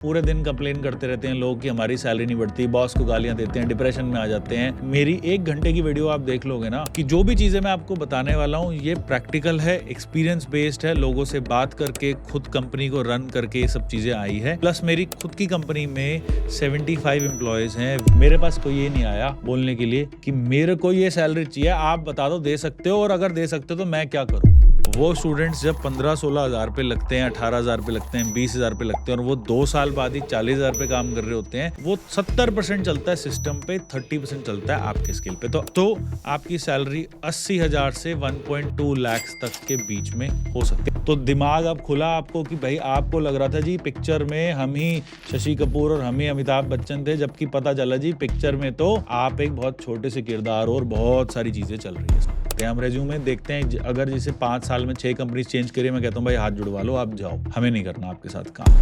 पूरे दिन कंप्लेन करते रहते हैं लोग कि हमारी सैलरी नहीं बढ़ती, बॉस को गालियां देते हैं, डिप्रेशन में आ जाते हैं। मेरी 1 घंटे की वीडियो आप देख लोगे ना कि जो भी चीजें मैं आपको बताने वाला हूँ ये प्रैक्टिकल है, एक्सपीरियंस बेस्ड है, लोगों से बात करके खुद कंपनी को रन करके ये सब चीजें आई है। प्लस मेरी खुद की कंपनी में 75 एम्प्लॉयज हैं। मेरे पास कोई ये नहीं आया बोलने के लिए कि मेरे को ये सैलरी चाहिए, आप बता दो दे सकते हो, और अगर दे सकते हो तो मैं क्या करूँ। वो स्टूडेंट्स जब 15-16 हज़ार रुपये लगते हैं, 18 हज़ार रुपये लगते हैं, 20 हज़ार रुपये लगते हैं, और वो 2 साल बाद ही 40 हज़ार रुपये काम कर रहे होते हैं, वो 70% चलता है सिस्टम पे, 30% चलता है आपके स्किल पे। तो आपकी सैलरी 80 हज़ार से 1.2 लाख तक के बीच में हो सकती है। तो दिमाग अब खुला आपको कि भाई आपको लग रहा था जी पिक्चर में हम ही शशि कपूर और हम ही अमिताभ बच्चन थे, जबकि पता चला जी पिक्चर में तो आप एक बहुत छोटे से किरदार और बहुत सारी चीजें चल रही है। हम रेज्यूमे देखते हैं, अगर जैसे 5 साल में 6 कंपनी चेंज करिए, मैं कहता हूँ भाई हाथ जुड़वा लो, आप जाओ, हमें नहीं करना आपके साथ काम।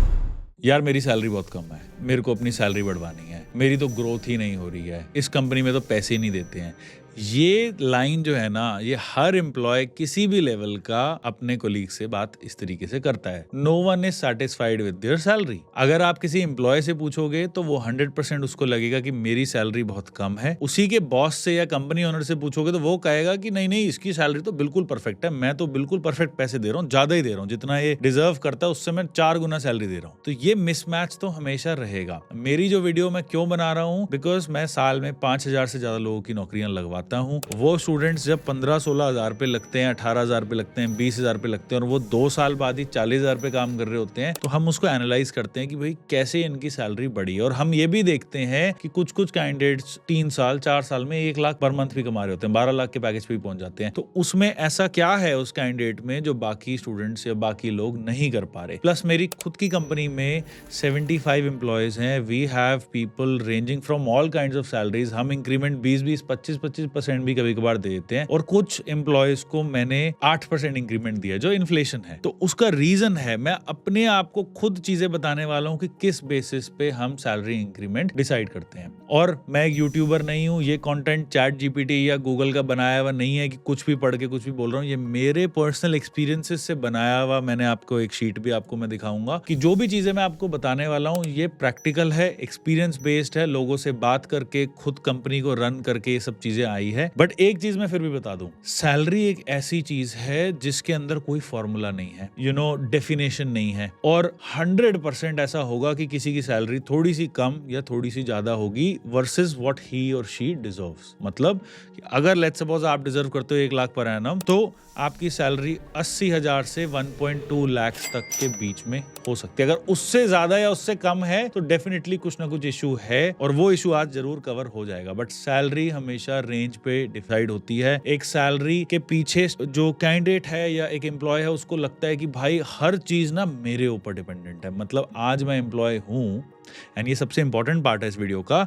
यार मेरी सैलरी बहुत कम है, मेरे को अपनी सैलरी बढ़वानी है, मेरी तो ग्रोथ ही नहीं हो रही है, इस कंपनी में तो पैसे ही नहीं देते हैं। ये लाइन जो है ना, ये हर एम्प्लॉय किसी भी लेवल का अपने कोलीग से बात इस तरीके से करता है। No one is satisfied with their salary. अगर आप किसी एम्प्लॉय से पूछोगे तो वो 100% उसको लगेगा कि मेरी सैलरी बहुत कम है। उसी के बॉस से या कंपनी ओनर से पूछोगे तो वो कहेगा कि नहीं नहीं, इसकी सैलरी तो बिल्कुल परफेक्ट है, मैं तो बिल्कुल परफेक्ट पैसे दे रहा हूँ, ज्यादा ही दे रहा हूँ, जितना ये डिजर्व करता है उससे मैं 4 गुना सैलरी दे रहा हूँ। तो ये मिसमैच तो हमेशा रहेगा। मेरी जो वीडियो मैं क्यों बना रहा हूँ, बिकॉज मैं साल में 5,000 से ज्यादा लोगों की नौकरियां लगवाता हूँ। वो स्टूडेंट्स जब 15-16 हज़ार रुपये लगते हैं, 18 हज़ार रुपये लगते हैं, 20 हज़ार रुपये लगते हैं, और वो 2 साल बाद ही 40 हज़ार रुपये काम कर रहे होते हैं, तो हम उसको एनालाइज करते हैं कि भाई कैसे इनकी सैलरी बढ़ी। और हम ये भी देखते हैं कि कुछ कैंडिडेट्स 3 साल 4 साल में 1 लाख पर मंथ भी कमा रहे होते हैं, 12 लाख के पैकेज पे भी पहुंच जाते हैं। तो उसमें ऐसा क्या है उस कैंडिडेट में जो बाकी स्टूडेंट्स या बाकी लोग नहीं कर पा रहे। प्लस मेरी खुद की कंपनी में 75 एम्प्लॉयज हैं। We have people ranging from all kinds of salaries. हम इंक्रीमेंट 20-20, 25-25% भी कभी कभार दे देते हैं, और कुछ एम्प्लॉयज को मैंने 8% इंक्रीमेंट दिया जो इन्फ्लेशन है। तो उसका रीजन है, मैं अपने आप को खुद चीजें बताने वाला हूं कि किस बेसिस पे हम सैलरी इंक्रीमेंट डिसाइड करते हैं। और मैं एक यूट्यूबर नहीं हूं, ये कंटेंट चैट जीपीटी या गूगल का बनाया हुआ नहीं है कि कुछ भी पढ़ के कुछ भी बोल रहा हूं। ये मेरे पर्सनल एक्सपीरियंसेस से बनाया हुआ, मैंने आपको एक शीट भी आपको मैं दिखाऊंगा कि जो भी चीजें मैं आपको बताने वाला हूं ये प्रैक्टिकल है, एक्सपीरियंस बेस्ड है, लोगों से बात करके खुद कंपनी को रन करके ये सब चीजें आई है। बट एक चीज मैं फिर भी बता दूं, सैलरी एक ऐसी चीज है जिसके अंदर कोई फॉर्मूला नहीं है, डेफिनेशन नहीं है, और 100% ऐसा होगा कि किसी की सैलरी थोड़ी सी कम या थोड़ी सी ज्यादा होगी वर्सेस व्हाट ही और शी डिजर्व्स। मतलब अगर लेट्स सपोज आप डिजर्व करते हो 1 लाख पर एनम, तो आपकी सैलरी 80 हज़ार से 1.2 लाख तक के बीच में हो सकती है। अगर उससे ज्यादा या उससे कम है तो डेफिनेटली कुछ ना कुछ इशू है, और वो इशू आज जरूर कवर हो जाएगा। बट सैलरी हमेशा रेंज पे डिसाइड होती है। एक सैलरी के पीछे जो कैंडिडेट है या एक एम्प्लॉय है उसको लगता है कि भाई हर चीज ना मेरे ऊपर डिपेंडेंट है। मतलब आज मैं एम्प्लॉय हूं, एंड ये सबसे इंपॉर्टेंट पार्ट है इस वीडियो का,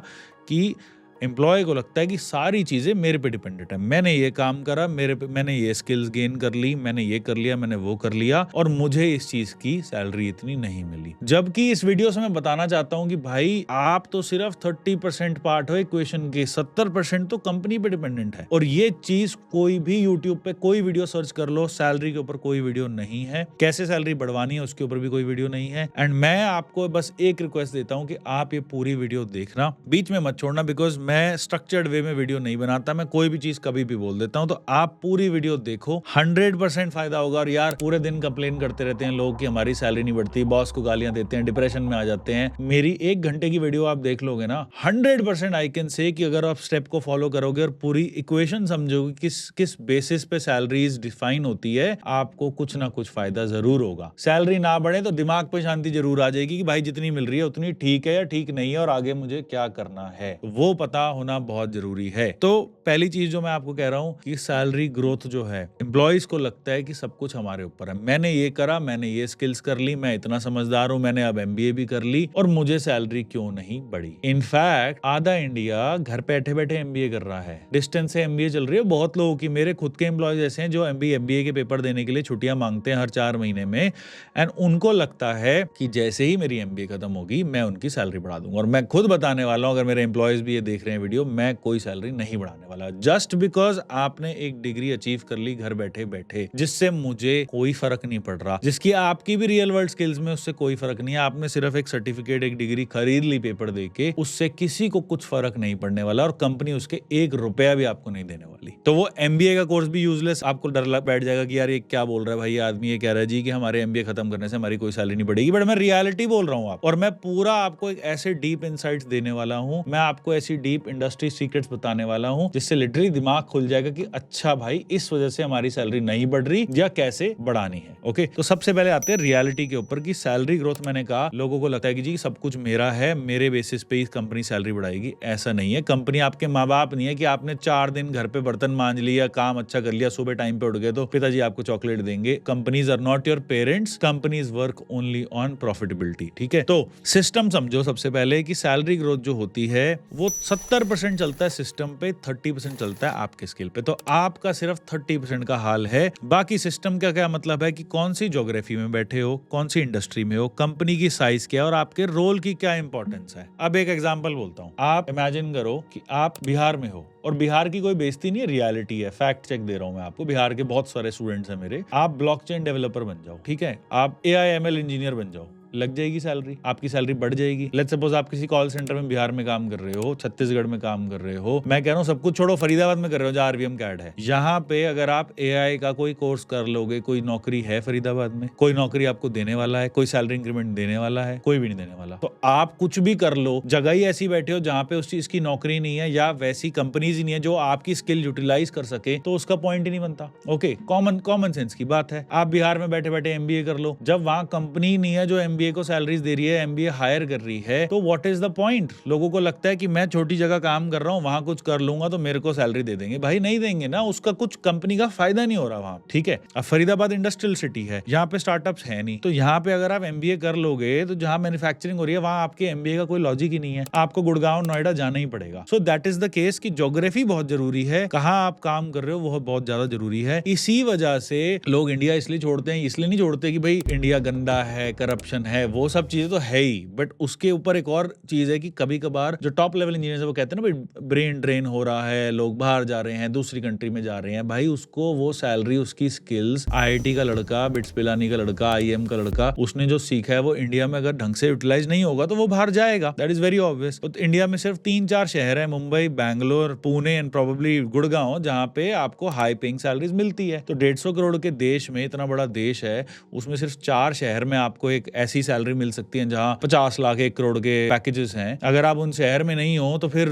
कि एम्प्लॉय को लगता है कि सारी चीजें मेरे पे डिपेंडेंट है। मैंने ये काम करा, मैंने ये स्किल्स गेन कर ली, मैंने ये कर लिया, मैंने वो कर लिया, और मुझे इस चीज की सैलरी इतनी नहीं मिली। जबकि इस वीडियो से मैं बताना चाहता हूं कि भाई आप तो सिर्फ 30% पार्ट हो इक्वेशन के, 70% तो कंपनी पे डिपेंडेंट है। और ये चीज कोई भी यूट्यूब पे कोई वीडियो सर्च कर लो, सैलरी के ऊपर कोई वीडियो नहीं है, कैसे सैलरी बढ़वानी है उसके ऊपर भी कोई वीडियो नहीं है। एंड मैं आपको बस एक रिक्वेस्ट देता हूं कि आप ये पूरी वीडियो देखना, बीच में मत छोड़ना, बिकॉज मैं स्ट्रक्चर्ड वे में वीडियो नहीं बनाता, मैं कोई भी चीज कभी भी बोल देता हूं। तो आप पूरी वीडियो देखो, 100% फायदा होगा। और यार पूरे दिन कंप्लेन करते रहते हैं लोग कि हमारी सैलरी नहीं बढ़ती, बॉस को गालियां देते हैं, डिप्रेशन में आ जाते हैं। मेरी 1 घंटे की वीडियो आप देख लोगे ना, 100% आई कैन से कि अगर आप स्टेप को फॉलो करोगे और पूरी इक्वेशन समझोगे किस बेसिस पे सैलरीज डिफाइन होती है, आपको कुछ ना कुछ फायदा जरूर होगा। सैलरी ना बढ़े तो दिमाग पे शांति जरूर आ जाएगी कि भाई जितनी मिल रही है उतनी ठीक है या ठीक नहीं है, और आगे मुझे क्या करना है वो पता होना बहुत जरूरी है। तो पहली चीज जो मैं आपको कह रहा हूं कि सैलरी ग्रोथ जो है, एम्प्लॉइज को लगता है कि सब कुछ हमारे ऊपर है, मैंने ये करा, मैंने ये स्किल्स कर ली, मैं इतना समझदार हूं, मैंने अब एमबीए भी कर ली, और मुझे सैलरी क्यों नहीं बढ़ी। इनफैक्ट आधा इंडिया घर बैठे बैठे एमबीए कर रहा है, डिस्टेंस से एमबीए चल रही है बहुत लोगों की। मेरे खुद के एम्प्लॉयज ऐसे हैं जो एमबीए के पेपर देने के लिए छुट्टियां मांगते हैं हर 4 महीने में, एंड उनको लगता है कि जैसे ही मेरी एमबीए खत्म होगी मैं उनकी सैलरी बढ़ा दूंगा। और मैं खुद बताने वाला हूं, अगर मेरे एम्प्लॉयज भी ये देख देख रहे हैं वीडियो, मैं कोई सैलरी नहीं बढ़ाने वाला, जस्ट बिकॉज आपने एक डिग्री अचीव कर ली घर बैठे बैठे, जिससे मुझे कोई फर्क नहीं पड़ रहा, जिसकी आपकी भी रियल वर्ल्ड स्किल्स में उससे कोई फर्क नहीं है। आपने सिर्फ एक सर्टिफिकेट, एक डिग्री खरीद ली पेपर देके, उससे किसी को कुछ फर्क नहीं पड़ने वाला और कंपनी उसके 1 रुपया भी आपको नहीं देने वाली। तो वो MBA का कोर्स भी यूजलेस, आपको डर लग बैठ जाएगा कि यार ये क्या बोल रहा है भाई, आदमी ये कह रहा है जी कि हमारे MBA खत्म करने से हमारी कोई सैलरी नहीं बढ़ेगी, बट मैं रियलिटी बोल रहा हूँ आप, और मैं पूरा आपको एक ऐसे डीप इनसाइट्स देने वाला हूँ, मैं आपको ऐसी डीप इंडस्ट्री सीक्रेट्स बताने वाला हूँ जिससे लिटरली दिमाग खुल जाएगा कि अच्छा भाई इस वजह से हमारी सैलरी नहीं बढ़ रही या कैसे बढ़ानी है। ओके, तो सबसे पहले आते हैं रियलिटी के ऊपर कि सैलरी ग्रोथ, मैंने कहा लोगों को लगता है कि जी सब कुछ मेरा है, मेरे बेसिस पे ही कंपनी सैलरी बढ़ाएगी, ऐसा नहीं है। कंपनी आपके माँ बाप नहीं है कि आपने 4 दिन घर पे बर्तन मांज लिया, काम अच्छा कर लिया, सुबह टाइम पे उठ गए तो पिताजी आपको चॉकलेट देंगे। Companies are not your parents, companies work only on profitability. ठीक है, तो सिस्टम समझो सबसे पहले कि सैलरी ग्रोथ जो होती है वो 70% चलता है सिस्टम पे, 30% चलता है आपके स्किल पे। तो आपका सिर्फ 30% का हाल है, बाकी सिस्टम का क्या मतलब है कि कौन सी ज्योग्राफी में बैठे हो, कौन सी इंडस्ट्री में हो, कंपनी की साइज क्या है और आपके रोल की क्या इंपॉर्टेंस है। अब एक एग्जांपल बोलता हूं, आप इमेजिन करो कि आप बिहार में हो, और बिहार की कोई बेइज्जती नहीं है, रियलिटी है, फैक्ट चेक दे रहा हूं मैं आपको, बिहार के बहुत सारे स्टूडेंट्स हैं मेरे। आप ब्लॉकचेन डेवलपर बन जाओ, ठीक है, आप AI/ML इंजीनियर बन जाओ, लग जाएगी सैलरी, आपकी सैलरी बढ़ जाएगी। लेट्स सपोज आप किसी कॉल सेंटर में बिहार में काम कर रहे हो, छत्तीसगढ़ में काम कर रहे हो, मैं कह रहा हूँ सब कुछ छोड़ो, फरीदाबाद में कर रहे हो जहाँ RVM कैड है, यहाँ पे अगर आप AI का कोई कोर्स कर लोगे, कोई नौकरी है फरीदाबाद में, कोई नौकरी आपको देने वाला है, कोई सैलरी इंक्रीमेंट देने वाला है, कोई भी नहीं देने वाला। तो आप कुछ भी कर लो, जगह ही ऐसी बैठे हो जहाँ पे उस चीज की नौकरी नहीं है या वैसी कंपनीज ही नहीं है जो आपकी स्किल यूटिलाइज कर सके, तो उसका पॉइंट ही नहीं बनता। ओके, कॉमन सेंस की बात है। आप बिहार में बैठे बैठे MBA कर लो, जब वहां कंपनी नहीं है जो MBA को सैलरीज दे रही है, MBA हायर कर रही है, तो व्हाट इज द पॉइंट। लोगों को लगता है कि मैं छोटी जगह काम कर रहा हूं, वहां कुछ कर लूंगा तो मेरे को सैलरी दे देंगे। भाई नहीं देंगे ना, उसका कुछ कंपनी का फायदा नहीं हो रहा वहां। ठीक है, अब फरीदाबाद इंडस्ट्रियल सिटी है, यहाँ पे स्टार्टअप्स है नहीं, तो यहाँ पे अगर आप MBA कर लोगे तो जहां मैन्युफैक्चरिंग हो रही है वहां आपके MBA का कोई लॉजिक ही नहीं है, आपको गुड़गांव नोएडा जाना ही पड़ेगा। सो दैट इज द केस कि ज्योग्राफी बहुत जरूरी है, कहाँ आप काम कर रहे हो वो बहुत ज्यादा जरूरी है। इसी वजह से लोग इंडिया इसलिए छोड़ते हैं, इसलिए नहीं छोड़ते कि भाई इंडिया गंदा है, करप्शन है, वो सब चीजें तो है ही, बट उसके ऊपर एक और चीज है कि कभी कभार जो टॉप लेवल इंजीनियर है वो कहते हैं ना भाई ब्रेन ड्रेन हो रहा है, लोग बाहर जा रहे हैं, दूसरी कंट्री में जा रहे हैं, भाई उसको वो सैलरी, उसकी स्किल्स, IIT का लड़का, बिट्स पिलानी का लड़का, IIM का लड़का, उसने जो सीखा है वो इंडिया में अगर ढंग से यूटिलाइज नहीं होगा तो वो बाहर जाएगा, दैट इज वेरी ऑब्वियस। तो इंडिया में सिर्फ 3-4 शहर है, मुंबई, बैंगलोर, पुणे एंड प्रोबेबली गुड़गांव, जहां पे आपको हाई पेइंग सैलरीज मिलती है। तो 150 करोड़ के देश में, इतना बड़ा देश है, उसमें सिर्फ 4 शहर में आपको एक ऐसी सैलरी मिल सकती है जहां 50 लाख 1 करोड़ के पैकेजेस हैं। अगर आप उन शहर में नहीं हो तो फिर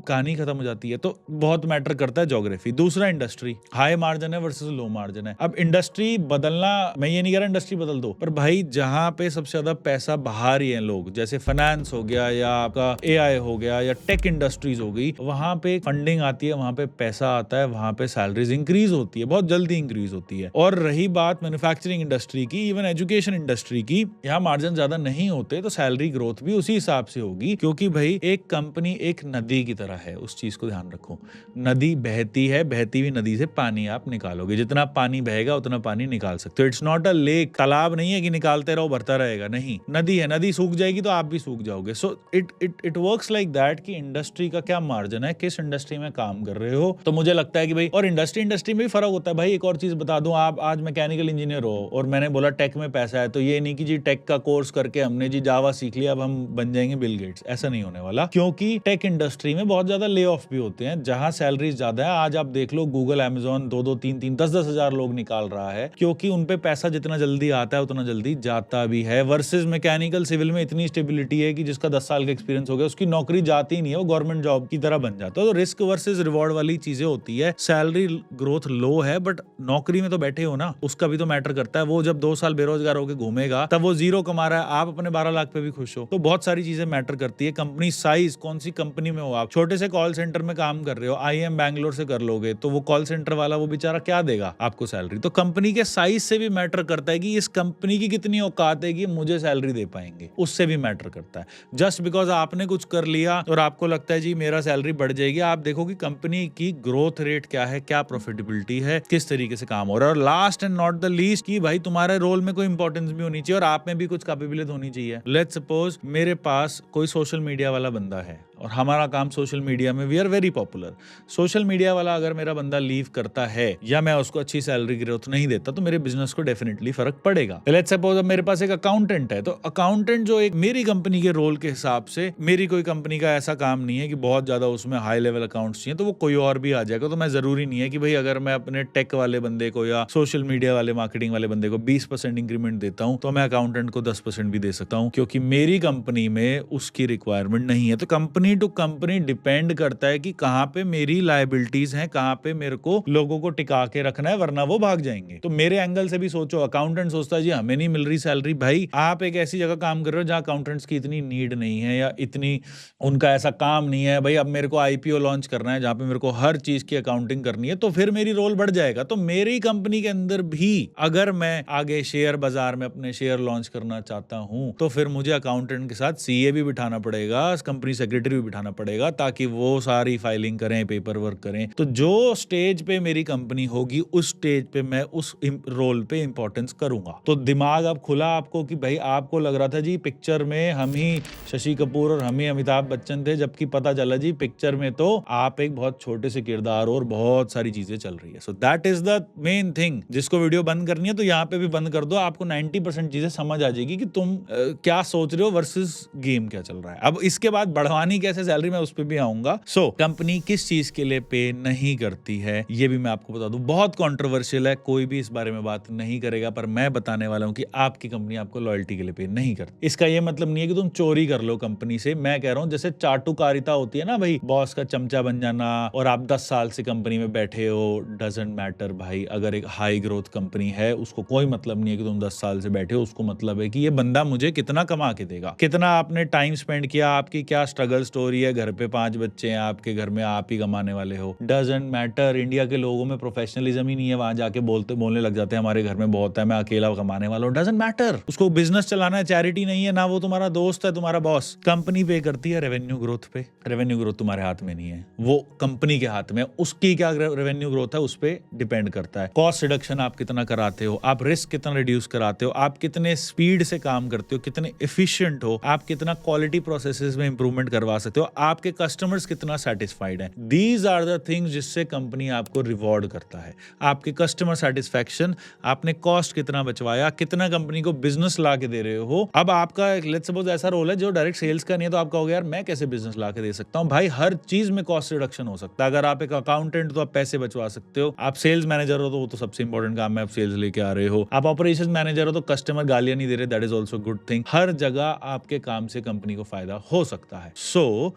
कहानी खत्म हो जाती है। तो बहुत मैटर करता है ज्योग्राफी। दूसरा, इंडस्ट्री, हाई मार्जिन है वर्सेस लो मार्जिन है। अब इंडस्ट्री बदलना, मैं ये नहीं कह रहा इंडस्ट्री बदल दो, पर भाई जहां पे सबसे ज्यादा पैसा बाहर ही है लोग, जैसे फाइनेंस हो गया या आपका AI हो गया या टेक इंडस्ट्रीज हो गई, वहां पे फंडिंग आती है, वहां पे पैसा आता है, वहां पे सैलरीज इंक्रीज होती है, बहुत जल्दी इंक्रीज होती है। और रही बात मैन्युफैक्चरिंग इंडस्ट्री की, इवन एजुकेशन इंडस्ट्री की, यहाँ मार्जिन ज्यादा नहीं होते, तो सैलरी ग्रोथ भी उसी हिसाब से होगी, क्योंकि भाई एक कंपनी एक नदी की तरह है, उस चीज को ध्यान रखो। नदी बहती है, बहती हुई नदी से पानी आप निकालोगे, जितना पानी बहेगा उतना पानी निकाल सकते हो। इट्स नॉट अ लेक, तालाब नहीं है कि निकालते रहो भरता रहेगा, नहीं, नदी है, नदी सूख जाएगी तो आप भी सूख जाओगे। So it works like that कि इंडस्ट्री का क्या मार्जिन है, किस इंडस्ट्री में काम कर रहे हो। तो मुझे लगता है कि भाई, और इंडस्ट्री में भी फर्क होता है भाई। एक और चीज बता दूं, आप आज मैकेनिकल इंजीनियर हो और मैंने बोला टेक में पैसा है, तो ये नहीं कि जी टेक का कोर्स करके हमने जी जावा सीख लिया अब हम बन जाएंगे बिल गेट्स, ऐसा नहीं होने वाला। क्योंकि टेक इंडस्ट्री में बहुत ज्यादा ले ऑफ भी होते हैं, जहां सैलरीज ज्यादा है। आज आप देख लो, गूगल, अमेजॉन 2-2, 3-3, 10-10 हजार लोग निकाल रहा है, क्योंकि उनपे पैसा जितना जल्दी आता है उतना जल्दी जाता भी है। वर्सेस मैकेनिकल सिविल में इतनी स्टेबिलिटी है कि जिसका 10 साल का एक्सपीरियंस हो गया उसकी नौकरी जाती नहीं है, वो गवर्नमेंट जॉब की तरह बन जाता है। तो रिस्क वर्सेस रिवॉर्ड वाली चीजें होती है। सैलरी ग्रोथ लो है, बट नौकरी में तो बैठे हो ना, उसका भी तो मैटर करता है। वो जब 2 साल बेरोजगार होकर घूमेगा तब वो 0 कमा रहा है, आप अपने 12 लाख पे भी खुश हो। तो बहुत सारी चीजें मैटर करती है। कंपनी साइज, कौन सी कंपनी में हो आप, छोटे से कॉल सेंटर में काम कर रहे हो, IIM बैंगलोर से कर लोगे, तो वो कॉल सेंटर वाला वो बेचारा क्या देगा आपको सैलरी। तो कंपनी के साइज से भी मैटर करता है कि इस कंपनी की कितनी औकात है कि मुझे सैलरी दे पाएंगे, उससे भी मैटर करता है। जस्ट बिकॉज आपने कुछ कर लिया और आपको लगता है जी मेरा सैलरी बढ़ जाएगी, आप देखो कि कंपनी की ग्रोथ रेट क्या है, क्या प्रॉफिटेबिलिटी है, किस तरीके से काम हो रहा है। और last and not the least कि भाई तुम्हारे रोल में कोई इंपॉर्टेंस भी होनी चाहिए और आप में भी कुछ कैपेबिलिटी होनी चाहिए। लेट्स सपोज मेरे पास कोई सोशल मीडिया वाला बंदा है और हमारा काम सोशल मीडिया में, we are very popular. Social media वाला अगर मेरा बंदा लीव करता है या मैं उसको अच्छी सैलरी ग्रोथ नहीं देता तो मेरे बिजनेस को डेफिनेटली फर्क पड़ेगा। लेट्स सपोज अब मेरे पास एक अकाउंटेंट है, तो अकाउंटेंट जो एक मेरी कंपनी के रोल के हिसाब से, मेरी कोई कंपनी का ऐसा काम नहीं है कि बहुत ज्यादा उसमें हाई लेवल अकाउंट्स चाहिए, तो वो कोई और भी आ जाएगा। तो मैं जरूरी नहीं है कि भाई अगर मैं अपने टेक वाले बंदे को या सोशल मीडिया वाले मार्केटिंग वाले बंदे को 20% इंक्रीमेंट देता हूं तो मैं अकाउंटेंट को 10% भी दे सकता हूं, क्योंकि मेरी कंपनी में उसकी रिक्वायरमेंट नहीं है। तो कंपनी टू कंपनी डिपेंड करता है कि कहां पे मेरी लायबिलिटीज हैं, कहां पे मेरे को लोगों को टिका के रखना है, वरना वो भाग जाएंगे। तो मेरे एंगल से भी सोचो, अकाउंटेंट सोचता है जी हमें नहीं मिल रही सैलरी, भाई आप एक ऐसी जगह काम कर रहे हो जहां अकाउंटेंट्स की इतनी नीड नहीं है या इतनी उनका ऐसा काम नहीं है। भाई अब मेरे को आईपीओ लॉन्च करना है जहां पे मेरे को हर चीज की अकाउंटिंग करनी है, तो फिर मेरी रोल बढ़ जाएगा। तो मेरी कंपनी के अंदर भी अगर मैं आगे शेयर बाजार में अपने शेयर लॉन्च करना चाहता हूं तो फिर मुझे अकाउंटेंट के साथ सीए भी बिठाना पड़ेगा, कंपनी सेक्रेटरी भी बिठाना पड़ेगा, ताकि वो सारी फाइलिंग करें, पेपर वर्क करें। तो जो स्टेज पे मेरी कंपनी होगी उस स्टेज पे मैं उस रोल पे इंपॉर्टेंस करूंगा। तो दिमाग अब खुला आपको कि भाई आपको लग रहा था जी पिक्चर में हम ही शशि कपूर और हम ही अमिताभ बच्चन थे, जबकि पता चला जी पिक्चर में तो आप एक बहुत छोटे से किरदार और बहुत सारी चीजें चल रही है। So that is the main thing. जिसको वीडियो बंद करनी है तो यहाँ पे भी बंद कर दो, आपको 90% चीजें समझ आ जाएगी कि तुम क्या सोच रहे हो वर्सेस गेम क्या चल रहा है। अब इसके बाद बढ़वानी कैसे सैलरी, मैं उस पर भी आऊंगा। सो कंपनी किस चीज के लिए पे नहीं करती है ये भी मैं आपको बता दूं। बहुत कॉन्ट्रोवर्शियल है, कोई भी इस बारे में बात नहीं करेगा, पर मैं बताने वाला हूं कि आपकी कंपनी आपको लॉयल्टी के लिए पे नहीं करती। इसका ये मतलब नहीं है कि तुम चोरी कर लो कंपनी से। मैं कह रहा हूं जैसे चाटुकारिता होती है ना भाई, बॉस का चमचा बन जाना, और आप 10 साल से कंपनी में बैठे हो, डजंट मैटर भाई। अगर एक हाई ग्रोथ कंपनी है उसको कोई मतलब नहीं है कि तुम 10 साल से बैठे हो, उसको मतलब है कि ये बंदा मुझे कितना कमा के देगा, कितना आपने टाइम स्पेंड किया, आपकी क्या स्ट्रगल स्टोरी है, घर पे 5 बच्चे हैं आपके, घर में आप ही कमाने वाले हो, डजंट मैटर। इंडिया के लोगों में प्रोफेशनलिज्म ही नहीं है, वहां जाके बोलने लग जाते हैं हमारे घर में बहुत है, मैं अकेला कमाने वाला हूं। डजंट मैटर, उसको बिजनेस चलाना है, चैरिटी नहीं है ना, वो तुम्हारा दोस्त है, तुम्हारा बॉस। कंपनी पे करती है रेवेन्यू ग्रोथ पे। रेवेन्यू ग्रोथ तुम्हारे हाथ में नहीं है, वो कंपनी के हाथ में। उसकी क्या रेवेन्यू ग्रोथ है उस पे डिपेंड करता है। कॉस्ट रिडक्शन आप कितना कराते हो, आप रिस्क कितना रिड्यूस कराते हो, आप कितने स्पीड से काम करते हो, कितने एफिशिएंट हो, आप कितना क्वालिटी प्रोसेसेस में इंप्रूवमेंट करवा सकते हो, आपके कस्टमर्स कितना सेटिस्फाइड हैं। दीज आर द थिंग्स जिससे कंपनी आपको रिवॉर्ड करता है। आपके कस्टमर सेटिस्फैक्शन, आपने कॉस्ट कितना बचवाया, कितना कंपनी को बिजनेस ला के दे रहे हो। अब आपका लेट्स सपोज ऐसा रोल है जो डायरेक्ट सेल्स का नहीं है, तो आप कहोगे यार मैं कैसे बिजनेस ला के दे सकता हूं। भाई हर चीज में कॉस्ट रिडक्शन हो सकता है। अगर आप एक अकाउंटेंट तो आप पैसे बचवा सकते हो, आप सेल्स मैनेजर हो तो वो तो सबसे इंपॉर्टेंट काम है, आप सेल्स लेके आ रहे हो, आप ऑपरेशन मैनेजर हो तो कस्टमर गालियां नहीं दे रहे, that is also good thing. हर जगह आपके काम से कंपनी को फायदा हो सकता है।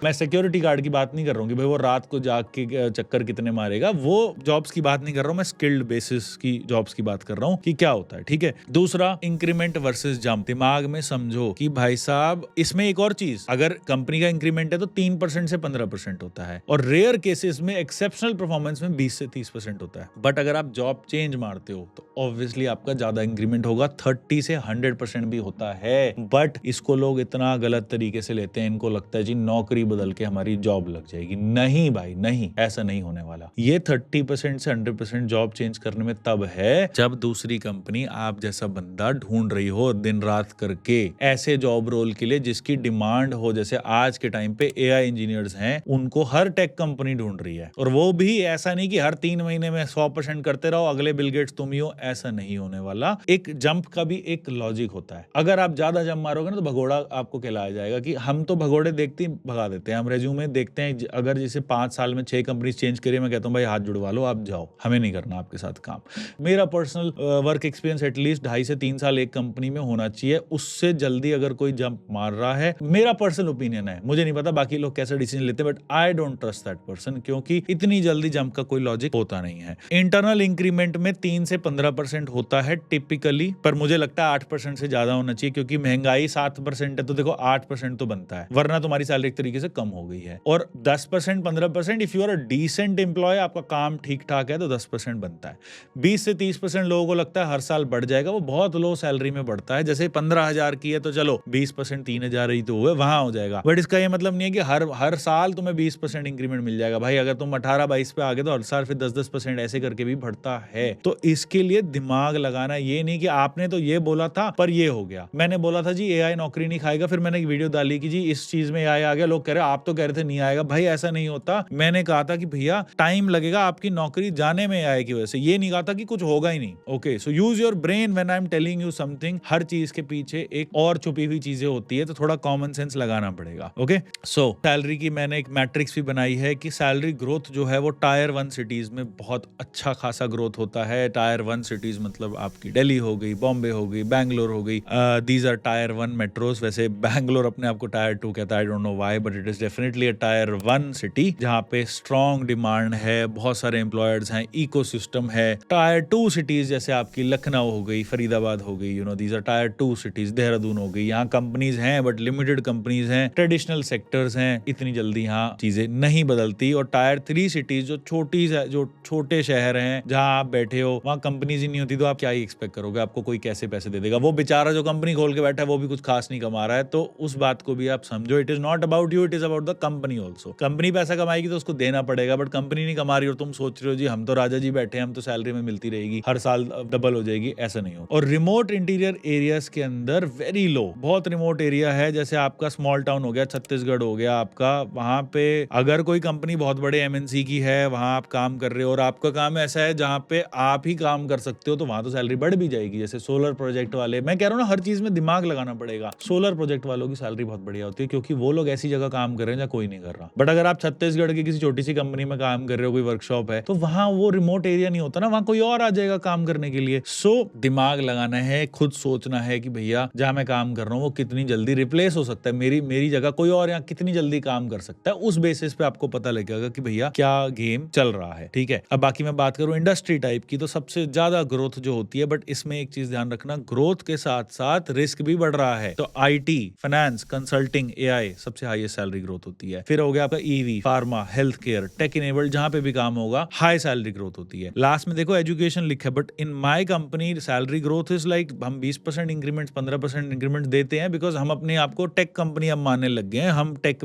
मैं सिक्योरिटी गार्ड की बात नहीं कर रहा हूँ कि भाई वो रात को जाग के चक्कर कितने मारेगा, वो जॉब्स की बात नहीं कर रहा हूँ मैं, स्किल्ड बेसिस की जॉब्स की बात कर रहा हूँ कि क्या होता है। ठीक है, दूसरा इंक्रीमेंट वर्सेस जंप। दिमाग में समझो कि भाई साहब इसमें एक और चीज, अगर कंपनी का इंक्रीमेंट है तो 3% से 15% होता है, और रेयर केसेस में एक्सेप्शनल परफॉर्मेंस में 20 से 30% होता है। बट अगर आप जॉब चेंज मारते हो तो ऑब्वियसली आपका ज्यादा इंक्रीमेंट होगा, 30 से 100% भी होता है। बट इसको लोग इतना गलत तरीके से लेते हैं, इनको लगता है जी नौकरी बदल के हमारी जॉब लग जाएगी। नहीं भाई नहीं, ऐसा नहीं होने वाला। ये 30% से 100% जॉब चेंज करने में तब है जब दूसरी कंपनी आप जैसा बंदा ढूंढ रही हो दिन रात करके, ऐसे जॉब रोल के लिए जिसकी डिमांड हो। जैसे आज के टाइम पे एआई इंजीनियर्स हैं, उनको हर टेक कंपनी ढूंढ रही है, और वो भी ऐसा नहीं कि हर 3 महीने में 100% करते रहो, अगले बिल गेट्स तुम ही हो, ऐसा नहीं होने वाला। एक जंप का भी एक लॉजिक होता है। अगर आप ज्यादा जंप मारोगे ना तो भगोड़ा आपको कहलाया जाएगा, कि हम तो भगोड़े देखते ही भगा देते हैं। हम रेज्यूमे देखते हैं, अगर जैसे 5 साल में 6 कंपनी चेंज करिए, मैं कहता हूँ भाई हाथ जुड़वा लो, आप जाओ, हमें नहीं करना आपके साथ काम। मेरा पर्सनल वर्क एक्सपीरियंस एटलीस्ट 2.5 से 3 साल एक कंपनी में होना चाहिए, उससे जल्दी अगर कोई जंप मार रहा है, मेरा पर्सनल ओपिनियन है, मुझे नहीं पता बाकी लोग कैसे डिसीजन लेते हैं, but I don't trust that person, क्योंकि इतनी जल्दी जंप का कोई लॉजिक होता नहीं है। इंटरनल इंक्रीमेंट में 3 से 15% होता है टिपिकली, पर मुझे लगता है 8% से ज्यादा होना चाहिए, क्योंकि महंगाई 7% है तो देखो 8% तो बनता है, वरना तुम्हारी सैलरी एक तरीके से कम हो गई है। और 10% 15% if you are a decent employee, आपका काम ठीक ठाक है तो 10% बनता है। 20 से 30% लोगों को लगता है हर साल बढ़ जाएगा, वो बहुत लो सैलरी में बढ़ता है। जैसे 15,000 की है तो चलो 20% 3,000 ही तो हुए, वहां हो जाएगा। बट इसका ये मतलब नहीं है कि हर साल तुम्हें 20% इंक्रीमेंट मिल जाएगा। भाई अगर तुम 18-22 पे आ गए तो हर साल फिर 10-10% ऐसे करके भी बढ़ता है। तो इसके लिए दिमाग लगाना, ये नहीं कि आपने तो ये बोला था पर ये हो गया। मैंने बोला था जी एआई नौकरी नहीं खाएगा, फिर मैंने एक वीडियो डाली कि जी इस चीज में एआई आ गया, लोग कह रहे आप तो कह रहे थे नहीं आएगा। भाई ऐसा नहीं होता, मैंने कहा था कि भैया टाइम लगेगा आपकी नौकरी जाने में आए की वजह से, ये नहीं कहा था कि कुछ होगा ही नहीं। Okay, so use your brain when I am telling you something. हर चीज के पीछे एक और छुपी हुई चीजें होती है, तो थोड़ा कॉमन सेंस लगाना पड़ेगा। ओके, सो सैलरी की मैंने एक मैट्रिक्स भी बनाई है कि सैलरी ग्रोथ जो है वो टायर 1 सिटीज में बहुत अच्छा खासा ग्रोथ होता है। टायर 1 सिटीज मतलब आपकी दिल्ली हो गई, बॉम्बे हो गई, बैंगलोर हो गई, दीज आर टायर 1 मेट्रोज। वैसे बैंगलोर अपने आप को टायर 2 कहता है, I don't know why, but it is definitely a tyre 1 city जहां पे स्ट्रॉन्ग डिमांड है, बहुत सारे एम्प्लॉयर्स हैं, इकोसिस्टम है। टायर 2 सिटीज जैसे आपकी लखनऊ हो गई, फरीदाबाद हो गई, these are tier 2 cities. Dehradun हो गई, यहाँ कंपनीज हैं बट लिमिटेड कंपनीज हैं, ट्रेडिशनल सेक्टर्स हैं, इतनी जल्दी यहाँ चीजें नहीं बदलती। और टायर 3 सिटीज जो छोटे शहर हैं जहाँ आप बैठे हो, वहाँ कंपनीज ही नहीं होती, तो आप क्या ही एक्सपेक्ट करोगे, आपको कोई कैसे पैसे दे देगा। वो बेचारा जो कंपनी खोल के बैठा है वो भी कुछ खास नहीं कमा रहा है, तो उस बात को भी आप समझो। It is not about you, it is about the company also. Company पैसा कमाएगी तो उसको देना पड़ेगा, बट कंपनी नहीं कमा रही और तुम सोच रहे हो जी हम तो राजा जी बैठे हैं, हम तो सैलरी में मिलती रहेगी, हर साल डबल हो जाएगी, ऐसा नहीं हो। और रिमोट इंटीरियर एरियाज के अंदर वेरी लो, बहुत रिमोट एरिया है, जैसे आपका स्मॉल टाउन हो गया, छत्तीसगढ़ हो गया आपका, वहां पे अगर कोई कंपनी बहुत बड़े एमएनसी की है, वहां आप काम कर रहे हो और आपका काम ऐसा है जहां पे आप ही काम कर सकते हो, तो वहां तो सैलरी बढ़ भी जाएगी। जैसे सोलर प्रोजेक्ट वाले, मैं कह रहा हूँ ना, हर चीज में दिमाग लगाना पड़ेगा। सोलर प्रोजेक्ट वालों की सैलरी बहुत बढ़िया होती है, क्योंकि वो लोग ऐसी जगह काम कर रहे हैं जहाँ कोई नहीं कर रहा। बट अगर आप छत्तीसगढ़ की किसी छोटी सी कंपनी में काम कर रहे हो, कोई वर्कशॉप है, तो वहां वो रिमोट एरिया नहीं होता ना, वहां कोई और आ जाएगा काम करने के लिए। सो दिमाग लगाना है, खुद सोचना है कि भैया जहां मैं काम कर रहा हूँ वो कितनी जल्दी रिप्लेस हो सकता है, मेरी जगह कोई और यहाँ कितनी जल्दी काम कर सकता है। उस बेसिस पे आपको पता लगेगा कि भैया क्या गेम चल रहा है। ठीक है, अब बाकी मैं बात करूं इंडस्ट्री टाइप की, तो सबसे ज्यादा ग्रोथ जो होती है, बट इसमें एक चीज ध्यान रखना, ग्रोथ के साथ साथ रिस्क भी बढ़ रहा है। तो आईटी, फाइनेंस, कंसल्टिंग, एआई सबसे हाईएस्ट सैलरी ग्रोथ होती है। फिर हो गया आपका EV, pharma, health care, tech enabled, जहां पे भी काम होगा हाई सैलरी ग्रोथ होती है। लास्ट में देखो एजुकेशन लिखा है, but in my company salary growth is like हम 20% इंक्रीमेंट, 15% इंक्रीमेंट देते हैं, बिकॉज हम अपने आप को टेक कंपनी अब मानने लग गए हैं। हम टेक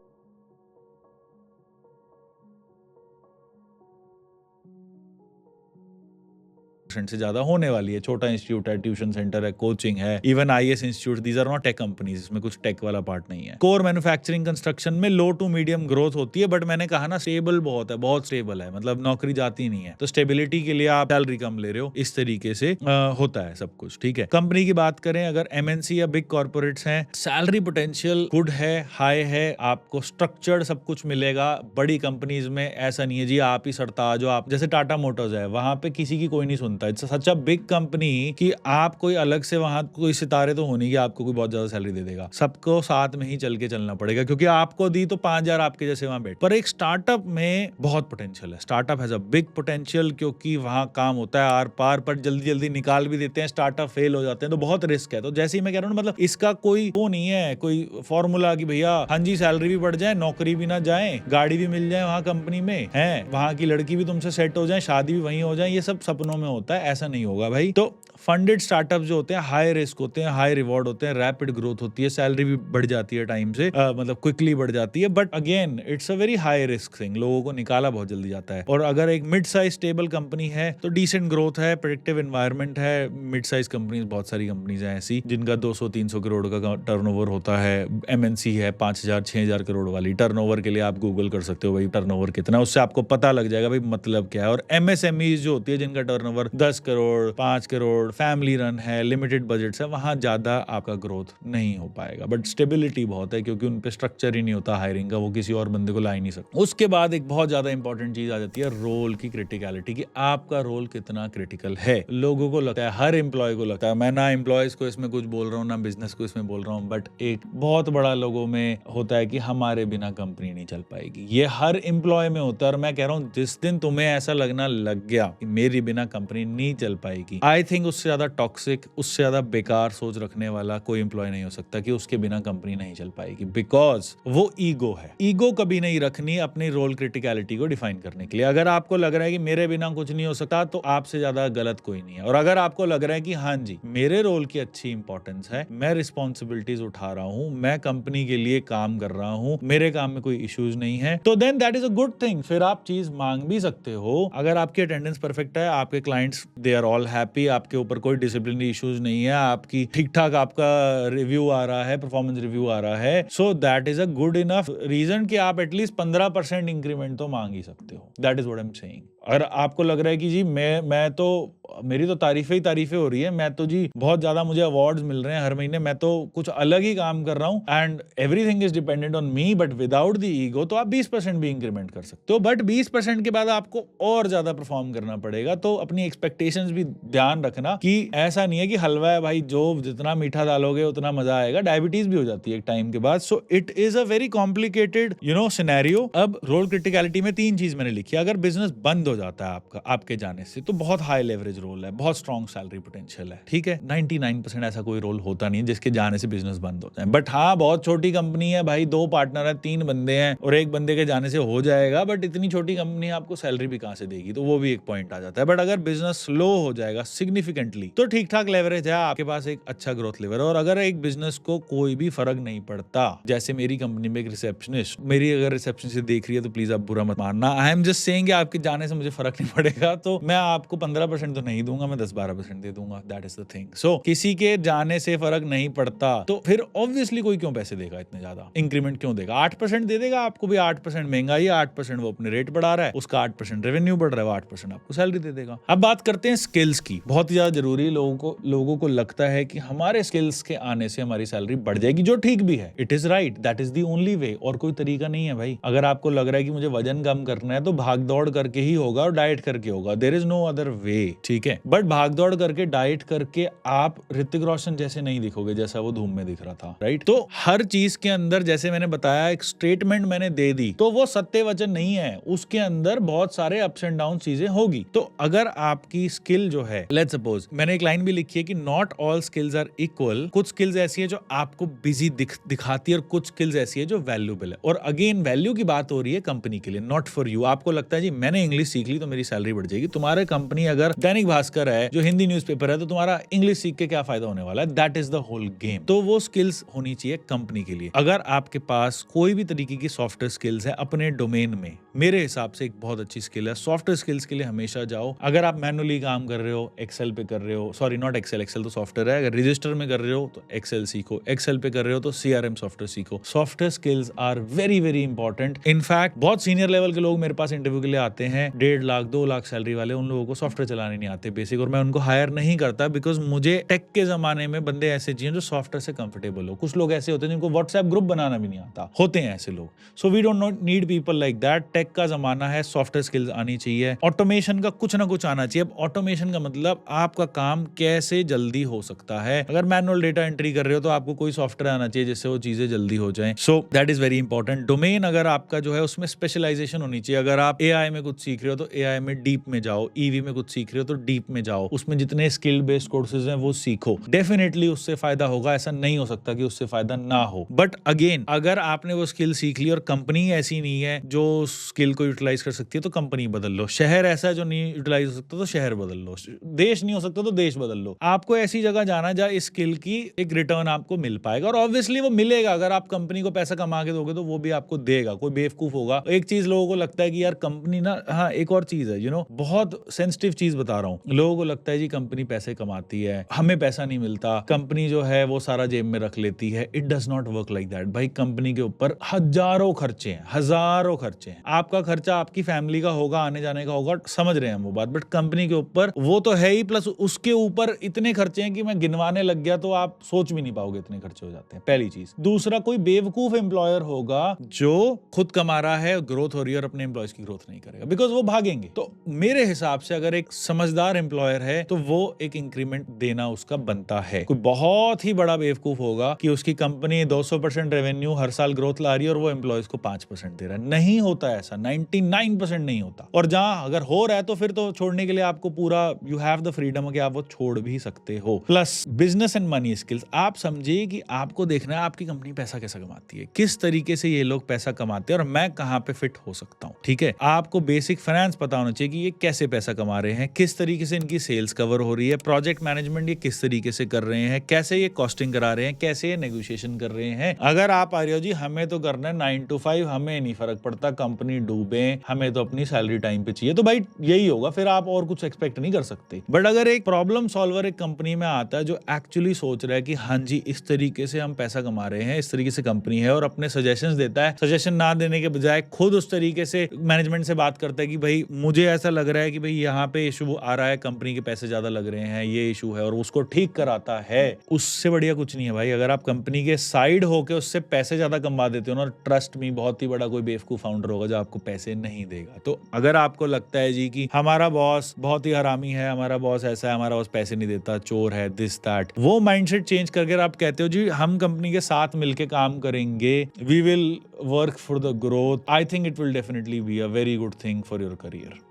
से ज्यादा होने वाली है। छोटा इंस्टीट्यूट है, ट्यूशन सेंटर है, कोचिंग है, even IAS institute, these are not tech companies, इसमें कुछ टेक वाला पार्ट नहीं है। कोर मैन्युफैक्चरिंग कंस्ट्रक्शन में लो टू मीडियम ग्रोथ होती है, बट मैंने कहा ना स्टेबल बहुत है, बहुत स्टेबल है, मतलब नौकरी जाती नहीं है, तो स्टेबिलिटी के लिए आप सैलरी कम ले रहे हो, इस तरीके से होता है सब कुछ। ठीक है, कंपनी की बात करें, अगर एमएनसी या बिग कॉर्पोरेट्स हैं, सैलरी पोटेंशियल गुड है, हाई है, आपको स्ट्रक्चर्ड सब कुछ मिलेगा। बड़ी कंपनीज में ऐसा नहीं है जी आप ही सरताज हो, आप जैसे टाटा मोटर्स है, वहां पे किसी की कोई नहीं सुनता। It's such a big company कि आप कोई अलग से वहां कोई सितारे तो होने की आपको कोई बहुत ज्यादा सैलरी दे देगा, सबको साथ में ही चल के चलना पड़ेगा, क्योंकि आपको दी तो 5,000 आपके जैसे वहां बैठ। पर एक स्टार्टअप में बहुत पोटेंशियल है, startup has a big potential, क्योंकि वहां काम होता है आर पार, पर जल्दी जल्दी निकाल भी देते हैं, स्टार्टअप फेल हो जाते हैं, तो बहुत रिस्क है। तो जैसे ही मैं कह रहा हूँ, मतलब इसका कोई वो नहीं है, कोई फॉर्मूला कि भैया हाँ जी सैलरी भी बढ़ जाए, नौकरी भी ना जाए, गाड़ी भी मिल जाए वहां कंपनी में है, वहां की लड़की भी तुमसे सेट हो जाए, शादी भी वहीं हो जाए, ये सब सपनों में होता है, ऐसा नहीं होगा भाई। तो फंडेड स्टार्टअप जो होते हैं हाई रिस्क होते हैं, हाई रिवॉर्ड होते हैं, रैपिड ग्रोथ होती है, सैलरी भी बढ़ जाती है टाइम से, मतलब क्विकली बढ़ जाती है, but again it's a very high risk thing, लोगों को निकाला बहुत जल्दी जाता है। और अगर एक मिड साइज स्टेबल कंपनी है तो डिसेंट ग्रोथ है, प्रेडिक्टिव एनवायरनमेंट है। मिड साइज कंपनीज, बहुत सारी कंपनीज हैं ऐसी जिनका 200-300 करोड़ का टर्नओवर होता है। एमएनसी है 5,000-6,000 करोड़ वाली, टर्नओवर के लिए आप गूगल कर सकते हो भाई टर्नओवर कितना, उससे आपको पता लग जाएगा भाई मतलब क्या है। और एमएसएमई जो होती है जिनका turnover 10 crore, 5 crore, family run है, लिमिटेड बजट है, वहां ज्यादा आपका ग्रोथ नहीं हो पाएगा, बट स्टेबिलिटी बहुत है, क्योंकि उन पे स्ट्रक्चर ही नहीं होता हायरिंग का, वो किसी और बंदे को ला ही नहीं सकता। उसके बाद एक बहुत ज्यादा इंपॉर्टेंट चीज आ जाती है रोल की क्रिटिकलिटी, कि आपका रोल कितना क्रिटिकल है। लोगों को लगता है, हर एम्प्लॉय को लगता है, मैं ना एम्प्लॉयज को इसमें कुछ बोल रहा हूँ ना बिजनेस को इसमें बोल रहा हूँ, बट एक बहुत बड़ा लोगों में होता है कि हमारे बिना कंपनी नहीं चल पाएगी। ये हर एम्प्लॉय में होता है, और मैं कह रहा हूँ जिस दिन तुम्हें ऐसा लगना लग गया कि मेरी बिना कंपनी नहीं चल पाएगी, आई थिंक उससे ज्यादा टॉक्सिक, उससे ज्यादा बेकार सोच रखने वाला कोई एम्प्लॉय नहीं हो सकता कि उसके बिना कंपनी नहीं चल पाएगी, बिकॉज वो ईगो है। ईगो कभी नहीं रखनी अपनी रोल क्रिटिकलिटी को डिफाइन करने के लिए। अगर आपको लग रहा है कि मेरे बिना कुछ नहीं हो सकता, तो आपसे ज्यादा गलत कोई नहीं है। और अगर आपको लग रहा है कि हाँ जी मेरे रोल की अच्छी इंपॉर्टेंस है, मैं रिस्पॉन्सिबिलिटीज उठा रहा हूँ, मैं कंपनी के लिए काम कर रहा हूँ, मेरे काम में कोई इश्यूज नहीं है, तो then that is a good thing. फिर आप चीज मांग भी सकते हो। अगर आपकी अटेंडेंस परफेक्ट है, आपके clients clients they are all happy, आपके ऊपर कोई डिसिप्लिनरी इश्यूज नहीं है, आपकी ठीक ठाक आपका रिव्यू आ रहा है, परफॉर्मेंस रिव्यू आ रहा है, so that is a good enough reason कि आप एटलीस्ट 15% इंक्रीमेंट तो मांग ही सकते हो। That is what I am saying. अगर आपको लग रहा है कि जी मैं तो मेरी तो तारीफें ही तारीफें हो रही है, मैं तो जी बहुत ज्यादा मुझे अवार्ड्स मिल रहे हैं हर महीने, मैं तो कुछ अलग ही काम कर रहा हूं and everything is dependent on me but without the ego, तो आप 20% भी इंक्रीमेंट कर सकते हो। बट 20% के बाद आपको और ज्यादा परफॉर्म करना पड़ेगा। तो अपनी एक्सपेक्टेशंस भी ध्यान रखना कि ऐसा नहीं है कि हलवा है भाई, जो जितना मीठा डालोगे उतना मजा आएगा, डायबिटीज भी हो जाती है एक टाइम के बाद। So it is a very complicated scenario. अब रोल क्रिटिकलिटी में 3 चीज मैंने लिखी। अगर बिजनेस बंद हो जाता है आपके जाने से, तो बहुत हाई लेवरेज रोल है, बहुत स्ट्रॉन्ग सैलरी पोटेंशियल है, ठीक है। 99% ऐसा कोई रोल होता नहीं है जिसके जाने से बिजनेस बंद हो जाए। बट हाँ, बहुत छोटी कंपनी है भाई, 2 पार्टनर है, 3 बंदे हैं और एक बंदे के जाने से हो जाएगा, बट इतनी छोटी कंपनी आपको सैलरी भी कहां से देगी, तो वो भी एक पॉइंट आ जाता है। बट अगर बिजनेस स्लो हो जाएगा सिग्निफिकेंटली, तो ठीक ठाक लेवरेज है, आपके पास एक अच्छा ग्रोथ लेवर है। और अगर एक बिजनेस को कोई भी फर्क नहीं पड़ता, जैसे मेरी कंपनी में एक रिसेप्शनिस्ट, मेरी अगर रिसेप्शनिस्ट देख रही है तो प्लीज आप बुरा मत मानना, आई एम जस्ट सेइंग कि आपके जाने से मुझे फर्क नहीं पड़ेगा, तो मैं आपको 15% तो नहीं दूंगा, मैं 10-12% दे दूंगा। That is the thing. So किसी के जाने से फर्क नहीं पड़ता, तो फिर ऑब्वियसली कोई क्यों पैसे देगा, इतने ज्यादा इंक्रीमेंट क्यों देगा? 8% दे देगा आपको भी, 8% महंगाई है, 8% वो अपने रेट बढ़ा रहा है, उसका 8% रेवेन्यू बढ़ रहा है, वो 8% आपको सैलरी दे देगा। अब बात करते हैं स्किल्स की। बहुत ही ज्यादा जरूरी, लोगों को लगता है कि हमारे स्किल्स के आने से हमारी सैलरी बढ़ जाएगी, जो ठीक भी है, it is right, that is the only way, और कोई तरीका नहीं है भाई। अगर आपको लग रहा है कि मुझे वजन कम करना है तो भाग दौड़ करके ही होगा और डाइट करके होगा, there is no other way, ठीक है। बट भाग दौड़ करके डाइट करके आप ऋतिक रोशन जैसे नहीं दिखोगे, जैसा वो धूम में दिख रहा था, राइट। तो हर चीज के अंदर, जैसे मैंने बताया, एक स्टेटमेंट मैंने दे दी, तो वो सत्य वचन नहीं है, उसके अंदर बहुत सारे अप्स एंड डाउन चीजें होगी। तो अगर आपकी स्किल जो है, लेट्स सपोज, मैंने एक लाइन भी लिखी है कि not all skills are equal, कुछ स्किल्स ऐसी है जो आपको बिजी दिखाती है और कुछ स्किल्स ऐसी है जो वैल्यूएबल है। और अगेन वैल्यू की बात हो रही है कंपनी के लिए, नॉट फॉर यू। आपको लगता है जी मैंने इंग्लिश सीख ली तो मेरी सैलरी बढ़ जाएगी, तुम्हारे कंपनी अगर दैनिक भास्कर है, जो हिंदी न्यूज़पेपर है, तो तुम्हारा इंग्लिश सीख के क्या फायदा होने वाला है? That is the whole game. तो वो स्किल्स होनी चाहिए कंपनी के लिए। अगर आपके पास कोई भी तरीके की सॉफ्टवेयर स्किल्स है अपने डोमेन में, मेरे हिसाब से एक बहुत अच्छी स्किल है। सॉफ्टवेयर स्किल्स के लिए हमेशा जाओ। अगर आप मैनुअली काम कर रहे हो, एक्सेल पे कर रहे हो, सॉरी नॉट एक्सेल, एक्सेल तो सॉफ्टवेयर है, अगर रजिस्टर में कर रहे हो तो एक्सेल सीखो, एक्सेल पे कर रहे हो तो सीआरएम सॉफ्टवेयर सीखो। Software skills are very very important. In fact बहुत सीनियर लेवल के लोग मेरे पास इंटरव्यू के लिए आते हैं, 1.5 लाख 2 लाख सैलरी वाले, उन लोगों को सॉफ्टवेयर चलाने नहीं आते बेसिक, और मैं उनको हायर नहीं करता, बिकॉज मुझे टेक के जमाने में बंदे ऐसे चाहिए जो सॉफ्टवेयर से कंफर्टेबल हो। कुछ लोग ऐसे होते हैं जिनको व्हाट्सएप ग्रुप बनाना भी नहीं आता, होते हैं ऐसे लोग। So we don't need people like that. Tech का जमाना है, सॉफ्टवेयर स्किल्स आनी चाहिए, ऑटोमेशन का कुछ ना कुछ आना चाहिए। अब ऑटोमेशन का मतलब आपका काम कैसे जल्दी हो सकता है। अगर मैनुअल डेटा एंट्री कर रहे हो तो आपको कोई सॉफ्टवेयर आना चाहिए जिससे वो चीजें जल्दी हो जाएं। सो that is very important. Domain अगर आपका जो है उसमें स्पेशलाइजेशन होनी चाहिए। अगर आप एआई में कुछ सीख रहे हो तो एआई में डीप में जाओ, ईवी में कुछ सीख रहे हो तो डीप में जाओ, उसमें जितने स्किल बेस्ड कोर्सेज हैं वो सीखो। डेफिनेटली उससे फायदा होगा, ऐसा नहीं हो सकता कि उससे फायदा ना हो। बट अगेन, अगर आपने वो स्किल सीख ली और कंपनी ऐसी नहीं है जो स्किल को यूटिलाइज कर सकती है तो कंपनी बदल लो। शहर ऐसा है जो नहीं यूटिलाइज हो सकता तो शहर बदल लो। देश नहीं हो सकता तो देश बदल लो। आपको ऐसी जगह जाना जहाँ इस स्किल की एक रिटर्न आपको मिल पाएगा, और ऑब्वियसली वो मिलेगा। अगर आप कंपनी को पैसा कमा के दोगे तो वो भी आपको देगा। कोई बेवकूफ होगा। एक चीज लोगों को लगता है कि यार कंपनी ना, हाँ एक और चीज है, बहुत सेंसिटिव चीज बता रहा हूँ। लोगों को लगता है जी कंपनी पैसे कमाती है, हमें पैसा नहीं मिलता, कंपनी जो है वो सारा जेब में रख लेती है। It does not work like that भाई। कंपनी के ऊपर हजारों खर्चे हैं, हजारों खर्चे हैं। आपका खर्चा आपकी फैमिली का होगा, आने जाने का होगा, समझ रहे हैं हम वो बात, बट कंपनी के ऊपर वो तो है ही, प्लस उसके ऊपर इतने खर्चे हैं कि मैं गिनवाने लग गया तो आप सोच भी नहीं पाओगे, इतने खर्चे हो जाते हैं, पहली चीज। दूसरा, कोई बेवकूफ एम्प्लॉयर होगा जो खुद कमा रहा है, ग्रोथ हो रही है और अपने एम्प्लॉयज की ग्रोथ नहीं करेगा, बिकॉज वो भागेंगे। तो मेरे हिसाब से अगर एक समझदार एम्प्लॉयर है तो वो एक इंक्रीमेंट देना उसका बनता है। कोई बहुत ही बड़ा बेवकूफ होगा कि उसकी कंपनी 200% रेवेन्यू हर साल ग्रोथ ला रही है और वो एम्प्लॉयज को 5% दे रहा है। नहीं होता ऐसा, 99% नहीं होता। और जहां अगर हो रहा है तो फिर तो छोड़ने के लिए आपको पूरा यू हैव द फ्रीडम कि आप वो छोड़ भी सकते हो। Plus business and money skills, आप समझिए कि आपको देखना है आपकी कंपनी पैसा कैसे कमाती है, किस तरीके से ये लोग पैसा कमाते हैं और मैं कहां पे फिट हो सकता हूं। ठीक है, आपको बेसिक फाइनेंस फाइनेंस पता होना चाहिए कि ये कैसे पैसा कमा रहे हैं, किस तरीके से इनकी सेल्स कवर हो रही है, प्रोजेक्ट मैनेजमेंट ये किस तरीके से कर रहे हैं, कैसे ये कॉस्टिंग करा रहे हैं, कैसे ये नेगोशिएशन कर रहे हैं। अगर आप आ रहे हो जी हमें तो करना है 9 to 5, हमें नहीं फर्क पड़ता कंपनी डूबे, हमें तो अपनी सैलरी टाइम पे चाहिए, तो भाई यही होगा, फिर आप और कुछ एक्सपेक्ट नहीं कर सकते। बट अगर एक प्रॉब्लम सॉल्वर एक कंपनी में आता है जो एक्चुअली सोच रहा है कि हाँ जी इस तरीके से हम पैसा कमा रहे हैं, इस तरीके से कंपनी है, और अपने सजेशंस देता है, सजेशन ना देने के बजाय खुद उस तरीके से मैनेजमेंट से बात करता है कि भाई मुझे ऐसा लग रहा है कि भाई यहाँ पे इशू आ रहा है, कंपनी के पैसे ज्यादा लग रहे हैं, ये इशू है, और उसको ठीक कराता है, उससे बढ़िया कुछ नहीं है भाई। अगर आप कंपनी के साइड होके उससे पैसे ज्यादा कमा देते हो ना, ट्रस्ट में बहुत ही बड़ा कोई बेवकूफ फाउंडर होगा जो आपको पैसे नहीं देगा। तो अगर आपको लगता है जी कि हमारा बॉस बहुत ही हरामी है, हमारा बॉस ऐसा है, हमारा बॉस पैसे नहीं देता, चोर है, दिस दैट, वो माइंडसेट चेंज करके आप कहते हो जी हम कंपनी के साथ मिलके काम करेंगे, we will work for the growth, I think it will definitely be a very good thing for your career.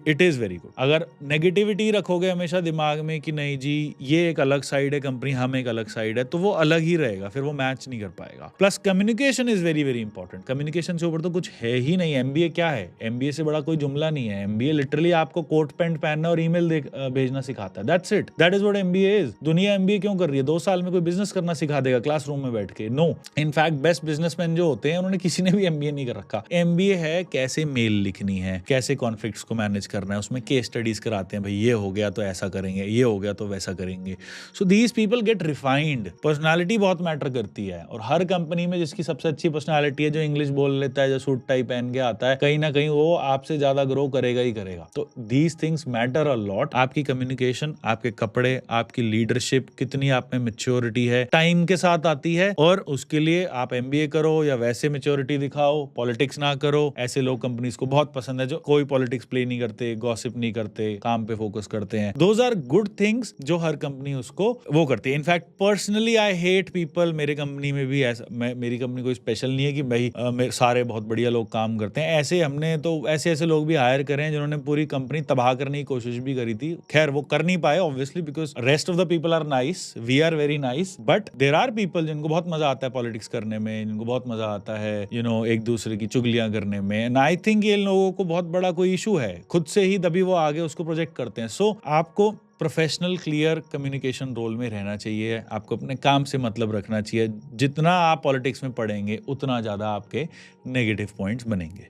It is very good. अगर नेगेटिविटी रखोगे हमेशा दिमाग में कि नहीं जी ये एक अलग साइड है कंपनी, हम एक अलग साइड है, तो वो अलग ही रहेगा, फिर वो मैच नहीं कर पाएगा। Plus communication is very very important. Communication से ऊपर तो कुछ है ही नहीं। एमबीए क्या है? एमबीए से बड़ा कोई जुमला नहीं है। एमबीए लिटरली आपको कोट पैंट पहनना और ईमेल भेजना सिखाता है। That's it, that is what MBA is. दुनिया एमबीए क्यों कर रही है? 2 साल में कोई बिजनेस करना सिखा देगा क्लासरूम में बैठ के? नो। इनफैक्ट बेस्ट बिजनेसमैन जो होते हैं उन्होंने किसी ने भी एमबीए नहीं कर रखा। एमबीए है कैसे मेल लिखनी है, कैसे कॉन्फ्लिक्ट्स को मैनेज करना है, उसमें केस स्टडीज कराते हैं, भाई ये हो गया तो ऐसा करेंगे, ये हो गया तो वैसा करेंगे। So these people get refined. Personality बहुत मैटर करती है, और हर कंपनी में जिसकी सबसे अच्छी पर्सनालिटी है, जो इंग्लिश बोल लेता है, जो सूट टाई पहन के आता है, कहीं ना कहीं वो आपसे ज्यादा ग्रो करेगा ही करेगा। तो these things matter a lot. आपकी कम्युनिकेशन, आपके कपड़े, आपकी लीडरशिप, कितनी आप में मैच्योरिटी है, टाइम के साथ आती है, और उसके लिए आप एमबीए करो या वैसे मैच्योरिटी दिखाओ, पॉलिटिक्स ना करो। ऐसे लोग कंपनीज को बहुत पसंद है जो कोई पॉलिटिक्स प्ले नहीं करते, गॉसिप नहीं करते, काम पे फोकस करते हैं। दोज आर गुड थिंग्स जो हर कंपनी उसको वो करती है। In fact personally I hate people, मेरे कंपनी में भी ऐसा, मेरी कंपनी कोई स्पेशल नहीं है कि भाई सारे बहुत बढ़िया लोग काम करते हैं। ऐसे हमने तो ऐसे लोग भी हायर करे हैं जिन्होंने पूरी कंपनी तबाह करने की कोशिश भी करी थी। खैर वो कर नहीं पाए obviously, because rest of the people are nice, we are very nice, but there are people जिनको बहुत मजा आता है पॉलिटिक्स करने में, जिनको बहुत मजा आता है एक दूसरे की चुगलियां करने में। एंड आई थिंक ये लोगों को बहुत बड़ा कोई इशू है, खुद से ही तभी वो आगे उसको प्रोजेक्ट करते हैं। सो आपको प्रोफेशनल क्लियर कम्युनिकेशन रोल में रहना चाहिए, आपको अपने काम से मतलब रखना चाहिए। जितना आप पॉलिटिक्स में पढ़ेंगे उतना ज़्यादा आपके नेगेटिव पॉइंट्स बनेंगे।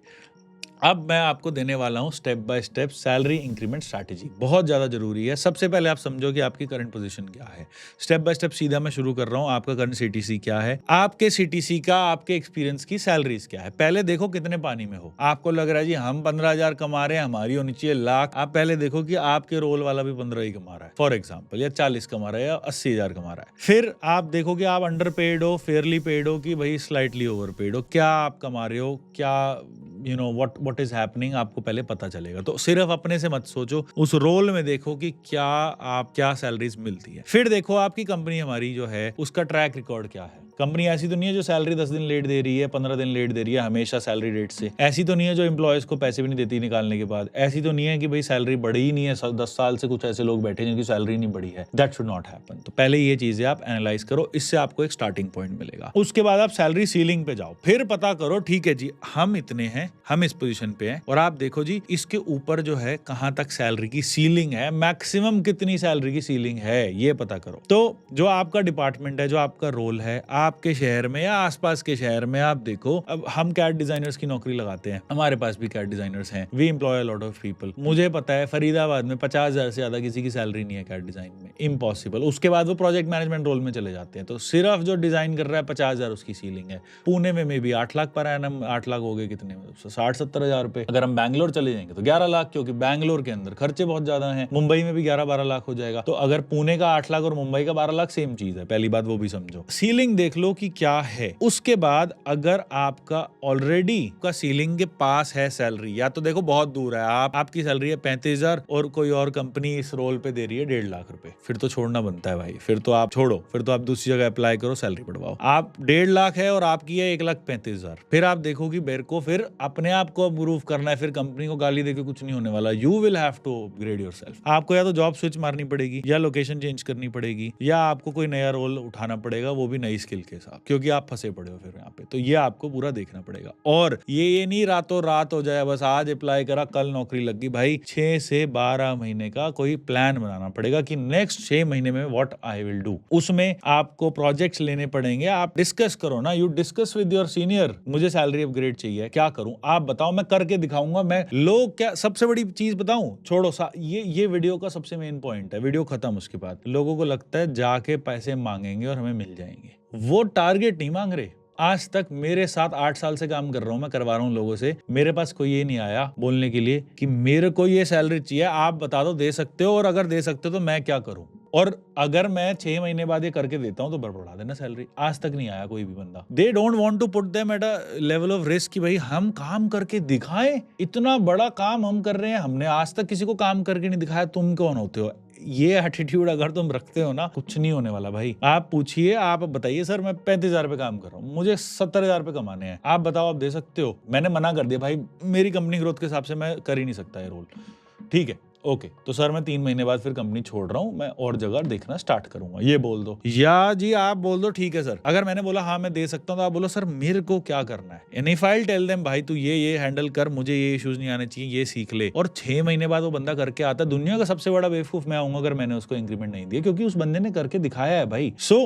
अब मैं आपको देने वाला हूं step by step salary increment strategy. बहुत ज़्यादा जरूरी है। सबसे पहले आप समझो कि आपकी करंट पोजीशन क्या है। स्टेप बाय स्टेप सीधा मैं शुरू कर रहा हूं। आपका करंट सीटीसी क्या है, आपके सीटीसी का, आपके एक्सपीरियंस की सैलरीज क्या है। पहले देखो कितने पानी में हो। आपको लग रहा है जी हम 15,000 कमा रहे हैं, हमारी होनी चाहिए लाख। आप पहले देखो कि आपके रोल वाला भी 15 ही कमा रहा है फॉर एग्जाम्पल, या 40 कमा रहा है, या 80,000 कमा रहा है। फिर आप देखो कि आप अंडर पेड हो, फेयरली पेड हो, कि भाई स्लाइटली ओवर पेड हो। क्या आप कमा रहे हो, क्या व्हाट इज हैपनिंग, आपको पहले पता चलेगा। तो सिर्फ अपने से मत सोचो, उस रोल में देखो कि क्या सैलरीज मिलती है। फिर देखो आपकी कंपनी हमारी जो है उसका ट्रैक रिकॉर्ड क्या है। कंपनी ऐसी तो नहीं है जो सैलरी 10 दिन लेट दे रही है, 15 दिन लेट दे रही है हमेशा सैलरी डेट से। ऐसी तो नहीं है जो एम्प्लॉयज को पैसे भी नहीं देती निकालने के बाद। ऐसी तो नहीं है कि भाई सैलरी बढ़ी ही नहीं है, 10 साल से कुछ ऐसे लोग बैठे जिनकी सैलरी नहीं बढ़ी है। That should not happen. तो पहले ये चीजें आप एनालाइज करो, इससे आपको एक स्टार्टिंग पॉइंट मिलेगा। उसके बाद आप सैलरी सीलिंग पे जाओ, फिर पता करो ठीक है जी हम इतने हैं, हम इस पोजीशन पे हैं, और आप देखो जी इसके ऊपर जो है कहां तक सैलरी की सीलिंग है, मैक्सिमम कितनी सैलरी की सीलिंग है, ये पता करो। तो जो आपका डिपार्टमेंट है, जो आपका रोल है, आपके शहर में या आसपास के शहर में, आप देखो अब हम कैट डिजाइनर्स की नौकरी लगाते हैं, हमारे पास भी कैट डिजाइनर्स हैं, we employ a lot of people. मुझे पता है फरीदाबाद में 50,000 से ज्यादा किसी की सैलरी नहीं है कैट डिजाइन में, इम्पॉसिबल। उसके बाद वो प्रोजेक्ट मैनेजमेंट रोल में चले जाते हैं, तो सिर्फ जो डिजाइन कर रहा है 50,000 उसकी सीलिंग है। पुणे में भी 8 लाख पर एनम, 8 लाख हो गए कितने, 60-70 हजार रुपए। अगर हम बैंगलोर चले जाएंगे तो 11 लाख, क्योंकि बैंगलोर के अंदर खर्चे बहुत ज्यादा हैं। मुंबई में भी 11-12 लाख हो जाएगा। तो अगर पुणे का 8 लाख और मुंबई का 12 लाख सेम चीज है, पहली बात वो भी समझो। सीलिंग देख लो कि क्या है। उसके बाद अगर आपका ऑलरेडी का सीलिंग के पास है सैलरी, या तो देखो बहुत दूर है, आपकी सैलरी है 35,000 और कोई और कंपनी इस रोल पे दे रही है 1.5 लाख रुपए, फिर तो छोड़ना बनता है भाई। फिर तो आप छोड़ो, फिर तो आप दूसरी जगह अप्लाई करो, सैलरी बढ़वाओ। आप 1.5 लाख है और आपकी है 1,35,000, फिर आप देखो कि मेरे को फिर अपने आप को अप्रूव करना है, फिर कंपनी को गाली देके कुछ नहीं होने वाला। You will have to upgrade yourself. आपको या तो जॉब स्विच मारनी पड़ेगी, या लोकेशन चेंज करनी पड़ेगी, या आपको कोई नया रोल उठाना पड़ेगा, वो भी नई स्किल के साथ, क्योंकि आप फंसे पड़े हो फिर यहाँ पे। तो ये आपको पूरा देखना पड़ेगा। और ये नहीं रातों रात हो जाए, बस आज अप्लाई करा कल नौकरी लग गई। भाई 6 से 12 महीने का कोई प्लान बनाना पड़ेगा कि नेक्स्ट 6 महीने में व्हाट आई विल डू। उसमें आपको प्रोजेक्ट्स लेने पड़ेंगे। आप डिस्कस करो ना, you discuss with your senior, मुझे सैलरी अपग्रेड चाहिए, क्या करूं आप बताओ, मैं करके दिखाऊंगा। मैं लोग क्या, सबसे बड़ी चीज बताऊं, छोड़ो ये वीडियो का सबसे मेन पॉइंट है, वीडियो खत्म। उसके बाद लोगों को लगता है जाके पैसे मांगेंगे और हमें मिल जाएंगे। वो टारगेट नहीं मांग रहे। आज तक मेरे साथ 8 साल से काम कर रहा हूं, मैं करवा रहा हूं लोगों से, मेरे पास कोई ये नहीं आया बोलने के लिए कि मेरे को ये सैलरी चाहिए, आप बता दो दे सकते हो, और अगर दे सकते हो तो मैं क्या करूं। और अगर मैं 6 महीने बाद ये करके देता हूं तो बढ़ा देना सैलरी। आज तक नहीं आया कोई भी बंदा। They don't want to put them at a level of risk कि भाई हम काम करके दिखाएं, इतना बड़ा काम हम कर रहे हैं, हमने आज तक किसी को काम करके नहीं दिखाया, तुम कौन होते हो। ये एटीट्यूड अगर तुम रखते हो ना, कुछ नहीं होने वाला भाई। आप पूछिए, आप बताइए सर मैं 35,000 रुपए काम कर रहा हूँ, मुझे 70,000 रुपए कमाने हैं, आप बताओ आप दे सकते हो। मैंने मना कर दिया भाई, मेरी कंपनी ग्रोथ के हिसाब से मैं कर ही नहीं सकता ये रोल। ठीक है, ओके, तो सर मैं 3 महीने बाद फिर कंपनी छोड़ रहा हूं, मैं और जगह देखना स्टार्ट करूंगा, ये बोल दो। या जी आप बोल दो ठीक है सर। अगर मैंने बोला हाँ मैं दे सकता हूं, तो आप बोलो सर मेरे को क्या करना है। And if I tell them भाई तू ये हैंडल कर, मुझे ये इश्यूज नहीं आने चाहिए, ये सीख ले, और 6 महीने बाद वो बंदा करके आता, दुनिया का सबसे बड़ा बेवकूफ मैं आऊंगा अगर मैंने उसको इंक्रीमेंट नहीं दिया, क्योंकि उस बंदे ने करके दिखाया है भाई। So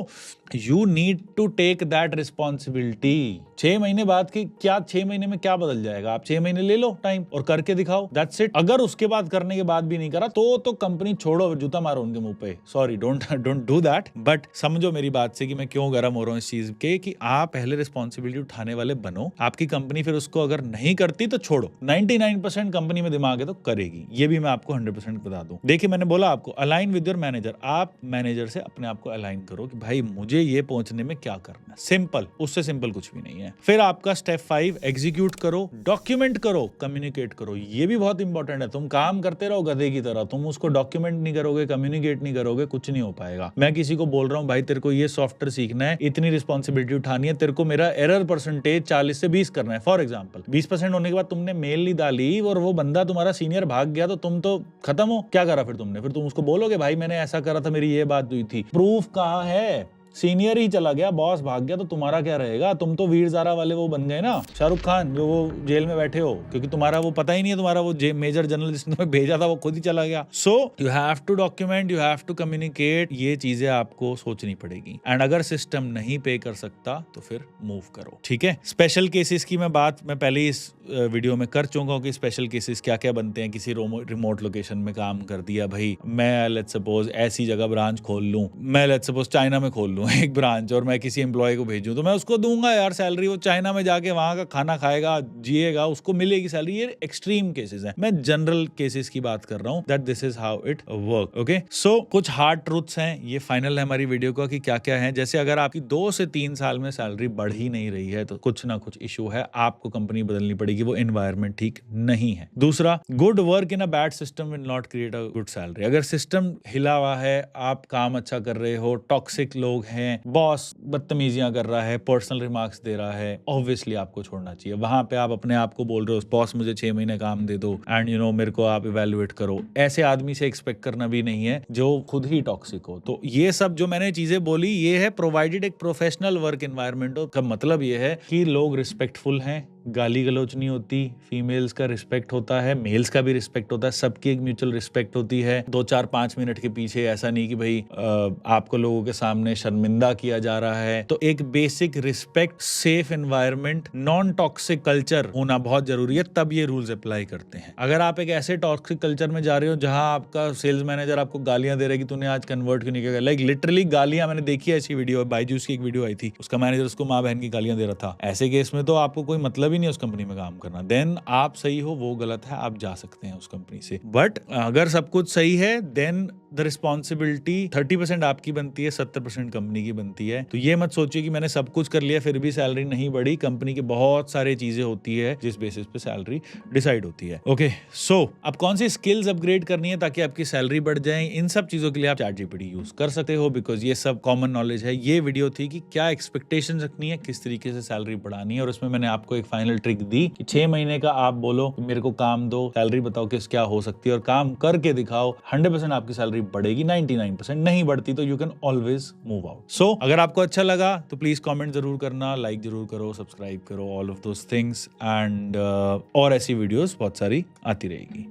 you need to take that responsibility. 6 महीने बाद की क्या, 6 महीने में क्या बदल जाएगा। आप 6 महीने ले लो टाइम और करके दिखाओ, दैट्स इट। अगर उसके बाद करने के बाद भी नहीं करा तो कंपनी छोड़ो, जूता मारो उनके मुंह पे। Sorry, don't do that, but समझो मेरी बात से कि मैं क्यों गर्म हो रहा हूँ इस चीज के, कि आप पहले रिस्पॉन्सिबिलिटी उठाने वाले बनो। आपकी कंपनी फिर उसको अगर नहीं करती तो छोड़ो। 99% कंपनी में दिमाग है तो करेगी, ये भी मैं आपको 100% बता दूं। देखिए मैंने बोला आपको अलाइन विद योर मैनेजर, आप मैनेजर से अपने आप को अलाइन करो कि भाई मुझे ये पहुंचने में क्या करना है। सिंपल, उससे सिंपल कुछ भी नहीं है। फिर आपका स्टेप 5, एग्जीक्यूट करो, डॉक्यूमेंट करो, कम्युनिकेट करो। ये भी बहुत इंपॉर्टेंट है। तुम काम करते रहो गधे की तरह, तुम उसको डॉक्यूमेंट नहीं करोगे, कम्युनिकेट नहीं करोगे, कुछ नहीं हो पाएगा। मैं किसी को बोल रहा हूँ भाई तेरे को ये सॉफ्टवेयर सीखना है, इतनी रिस्पॉन्सिबिलिटी उठानी है, तेरे को मेरा एरर परसेंटेज 40 से 20 करना है। फॉर एग्जांपल 20% होने के बाद तुमने मेल नहीं डाली और वो बंदा तुम्हारा सीनियर भाग गया, तो तुम तो खत्म हो। क्या करा फिर तुमने? फिर तुम उसको बोलोगे भाई मैंने ऐसा करा था, मेरी ये बात हुई थी। प्रूफ कहाँ है? सीनियर ही चला गया, बॉस भाग गया, तो तुम्हारा क्या रहेगा? तुम तो वीर ज़ारा वाले वो बन गए ना, शाहरुख खान, जो वो जेल में बैठे हो, क्योंकि तुम्हारा वो पता ही नहीं है, तुम्हारा वो मेजर जनरल जिसने तुम्हें भेजा था वो खुद ही चला गया। So you have to document, you have to communicate, ये चीजें आपको सोचनी पड़ेगी। एंड अगर सिस्टम नहीं पे कर सकता तो फिर मूव करो, ठीक है। स्पेशल केसेस की मैं पहले ही इस वीडियो में कर चुका हूँ कि स्पेशल केसेस क्या क्या बनते हैं। किसी रिमोट लोकेशन में काम कर दिया भाई, मैं लेट्स सपोज ऐसी जगह ब्रांच खोल लूँ, मैं लेट्स सपोज चाइना में खोल लूँ एक ब्रांच, और मैं किसी एम्प्लॉय को भेजूं, तो मैं उसको दूंगा यार सैलरी, वो चाइना में जाके वहां का खाना खाएगा, जिएगा, उसको मिलेगी सैलरी। ये एक्सट्रीम केसेस हैं, मैं जनरल केसेस की बात कर रहा हूं, that this is how it work. Okay, so कुछ हार्ड ट्रूथ्स हैं, ये फाइनल है हमारी वीडियो का कि क्या क्या है। जैसे अगर आपकी 2 से 3 साल में सैलरी बढ़ ही नहीं रही है तो कुछ ना कुछ इशू है, आपको कंपनी बदलनी पड़ेगी, वो एनवायरमेंट ठीक नहीं है। दूसरा, good work in a bad system will not create a good salary. अगर सिस्टम हिला हुआ है, आप काम अच्छा कर रहे हो, टॉक्सिक लोग हैं, बॉस बदतमीजियां कर रहा है, पर्सनल रिमार्क्स दे रहा है, ऑब्वियसली आपको छोड़ना चाहिए। वहां पे आप अपने आप को बोल रहे हो बॉस मुझे 6 महीने काम दे दो एंड यू नो मेरे को आप इवेल्युएट करो, ऐसे आदमी से एक्सपेक्ट करना भी नहीं है जो खुद ही टॉक्सिक हो। तो ये सब जो मैंने चीजें बोली, ये है प्रोवाइडेड एक प्रोफेशनल वर्क एनवायरनमेंट हो। का मतलब ये है कि लोग रिस्पेक्टफुल हैं, गाली गलौच नहीं होती, फीमेल्स का रिस्पेक्ट होता है, मेल्स का भी रिस्पेक्ट होता है, सबकी एक म्यूचुअल रिस्पेक्ट होती है। 2-4-5 मिनट के पीछे ऐसा नहीं कि भाई आपको लोगों के सामने शर्मिंदा किया जा रहा है। तो एक basic respect, safe environment, non toxic culture होना बहुत जरूरी है, तब ये रूल्स अप्लाई करते हैं। अगर आप एक ऐसे टॉक्सिक कल्चर में जा रहे हो जहां आपका सेल्स मैनेजर आपको गालियां दे रहा है कि तूने आज कन्वर्ट क्यों नहीं किया, लाइक लिटरली गालियां, मैंने देखी है ऐसी वीडियो, बायजूस की एक वीडियो आई थी, उसका मैनेजर उसको माँ बहन की गालियां दे रहा था। ऐसे केस में तो आपको कोई मतलब भी नहीं उस कंपनी में काम करना। देन आप सही हो, वो गलत है, आप जा सकते हैं उस कंपनी से। बट अगर सब कुछ सही है देन द रिस्पॉन्सिबिलिटी 30% आपकी बनती है, 70% कंपनी की बनती है। तो ये मत सोचिए कि मैंने सब कुछ कर लिया फिर भी सैलरी नहीं बढ़ी। कंपनी की बहुत सारी चीजें होती है जिस बेसिस पे सैलरी डिसाइड होती है। ओके, सो अब कौन सी स्किल्स अपग्रेड करनी है ताकि आपकी सैलरी बढ़ जाए, इन सब चीजों के लिए आप ChatGPT यूज कर सकते हो, बिकॉज ये सब कॉमन नॉलेज है। ये वीडियो थी कि क्या एक्सपेक्टेशन रखनी है, किस तरीके से सैलरी बढ़ानी है, और उसमें मैंने आपको एक फाइनल ट्रिक दी कि 6 महीने का आप बोलो मेरे को काम दो, सैलरी बताओ किस क्या हो सकती है, और काम करके दिखाओ, 100% आपकी सैलरी बढ़ेगी 99%, नहीं बढ़ती तो you can always move out. So अगर आपको अच्छा लगा तो प्लीज कमेंट जरूर करना, लाइक जरूर करो, सब्सक्राइब करो, all of those things and और ऐसी वीडियोस बहुत सारी आती रहेगी।